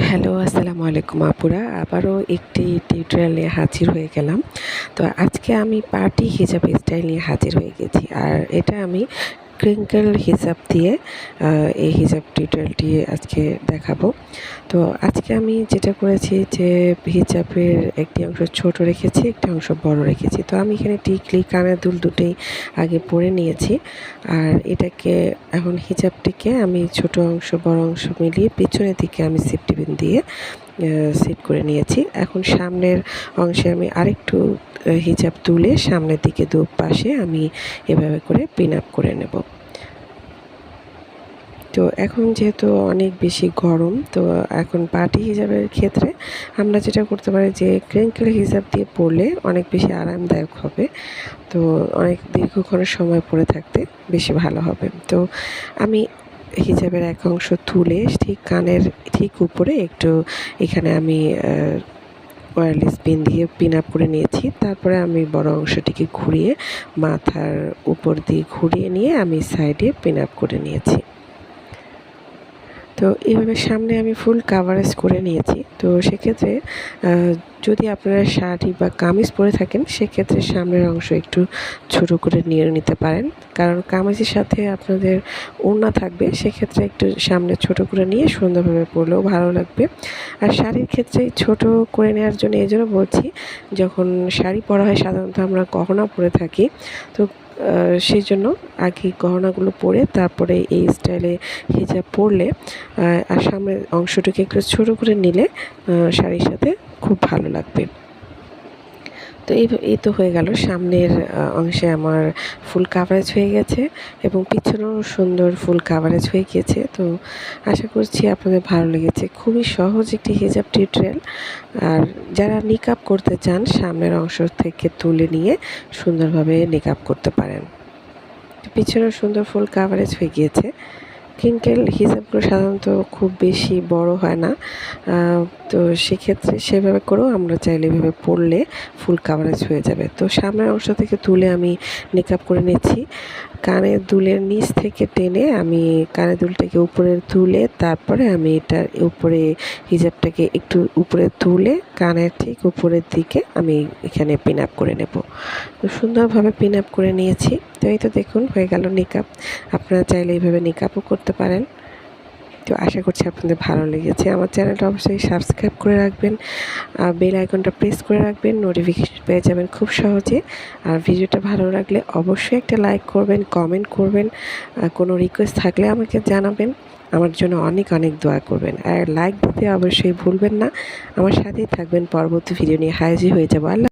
Hello, আসসালামু আলাইকুম আপুরা। আবারও একটি টিউটোরিয়াল নিয়ে হাজির হয়ে গেলাম। তো আজকে আমি পার্টি হিজাব স্টাইল নিয়ে হাজির হয়ে গেছি। আর এটা আমি ক্রিঙ্কেল হিজাব দিয়ে এই হিজাব টিউটোরিয়ালটি আজকে দেখাবো। তো আজকে আমি যেটা করেছি যে হিজাবের একটি অংশ ছোট রেখেছি, একটি অংশ বড় রেখেছি। তো আমি এখানে টিকলি, কানের দুল দুটোই আগে পরে নিয়েছি। আর এটাকে এখন হিজাবটিকে আমি ছোট অংশ বড় অংশ মিলিয়ে পিছনের দিকে আমি সেফটি পিন দিয়ে সেট করে নিয়েছি। এখন সামনের অংশে আমি আরেকটু হিজাব তুলে সামনের দিকে দুপাশে আমি এভাবে করে পিন আপ করে নেব। তো এখন যেহেতু অনেক বেশি গরম, তো এখন পার্টি হিজাবের ক্ষেত্রে আমরা যেটা করতে পারি যে ক্রিঙ্কেল হিজাব দিয়ে পরলে অনেক বেশি আরামদায়ক হবে। তো অনেক দীর্ঘক্ষণ সময় পরে থাকতে বেশি ভালো হবে। তো আমি হিজাবের এক অংশ তুলে ঠিক কানের ঠিক উপরে একটু এখানে আমি ওয়্যারলেস পিন দিয়ে পিন আপ করে নিয়েছি। তারপরে আমি বড় অংশটিকে ঘুরিয়ে মাথার উপর দিয়ে ঘুরিয়ে নিয়ে আমি সাইডে পিন আপ করে নিয়েছি। তো এইভাবে সামনে আমি ফুল কাভারেজ করে নিয়েছি। তো সেক্ষেত্রে যদি আপনারা শাড়ি বা কামিজ পরে থাকেন, সেক্ষেত্রে সামনের অংশ একটু ছোট করে নিয়ে নিতে পারেন, কারণ কামিজের সাথে আপনাদের ওড়না থাকবে, সেক্ষেত্রে একটু সামনে ছোট করে নিয়ে সুন্দরভাবে পরলেও ভালো লাগবে। আর শাড়ির ক্ষেত্রে ছোট করে নেওয়ার জন্য এই জন্য বলছি, যখন শাড়ি পরা হয় সাধারণত আমরা গহনা পরে থাকি, তো সেই জন্য আগে গহনাগুলো পরে তারপরে এই স্টাইলে হিজাব পরলে আর সামনের অংশটাকে একটু ছোটো করে নিলে শাড়ির সাথে খুব ভালো লাগবে। তো এই তো হয়ে গেল, সামনের অংশে আমার ফুল কাভারেজ হয়ে গেছে এবং পিছনেও সুন্দর ফুল কাভারেজ হয়ে গিয়েছে। তো আশা করছি আপনাদের ভালো লেগেছে। খুবই সহজ একটি হিজাব টিউটোরিয়াল। আর যারা নিকাব করতে চান, সামনের অংশ থেকে তুলে নিয়ে সুন্দরভাবে নিকাব করতে পারেন। পিছনেও সুন্দর ফুল কাভারেজ হয়ে গিয়েছে। ক্রিঙ্কেল হিজাবগুলো সাধারণত খুব বেশি বড় হয় না, তো সেক্ষেত্রে সেভাবে করেও আমরা চাইলে এভাবে পরলে ফুল কাভারেজ হয়ে যাবে। তো সামনের অংশ থেকে তুলে আমি নিকাব করে নিচ্ছি। কানের দুলের নিচ থেকে টেনে আমি কানের দুলটাকে উপরে তুলে তারপরে আমি এটার উপরে হিজাবটাকে একটু উপরে তুলে কানের ঠিক উপরের দিকে আমি এখানে পিন আপ করে নেব। তো সুন্দরভাবে পিন আপ করে নিয়েছি। তো এই তো দেখুন হয়ে গেল নিকাব। আপনারা চাইলে এইভাবে নিকাবও করতে পারেন। তো আশা করছি আপনাদের ভালো লেগেছে। আমার চ্যানেলটা অবশ্যই সাবস্ক্রাইব করে রাখবেন, বেল আইকনটা প্রেস করে রাখবেন, নোটিফিকেশন পেয়ে যাবেন খুব সহজে। আর ভিডিওটা ভালো লাগলে অবশ্যই একটা লাইক করবেন, কমেন্ট করবেন, কোনো রিকোয়েস্ট থাকলে আমাকে জানাবেন। আমার জন্য অনেক অনেক দোয়া করবেন। আর লাইক দিতে অবশ্যই ভুলবেন না। আমার সাথেই থাকবেন, পরবর্তী ভিডিও নিয়ে হাজির হয়ে যাব। আল্লাহ।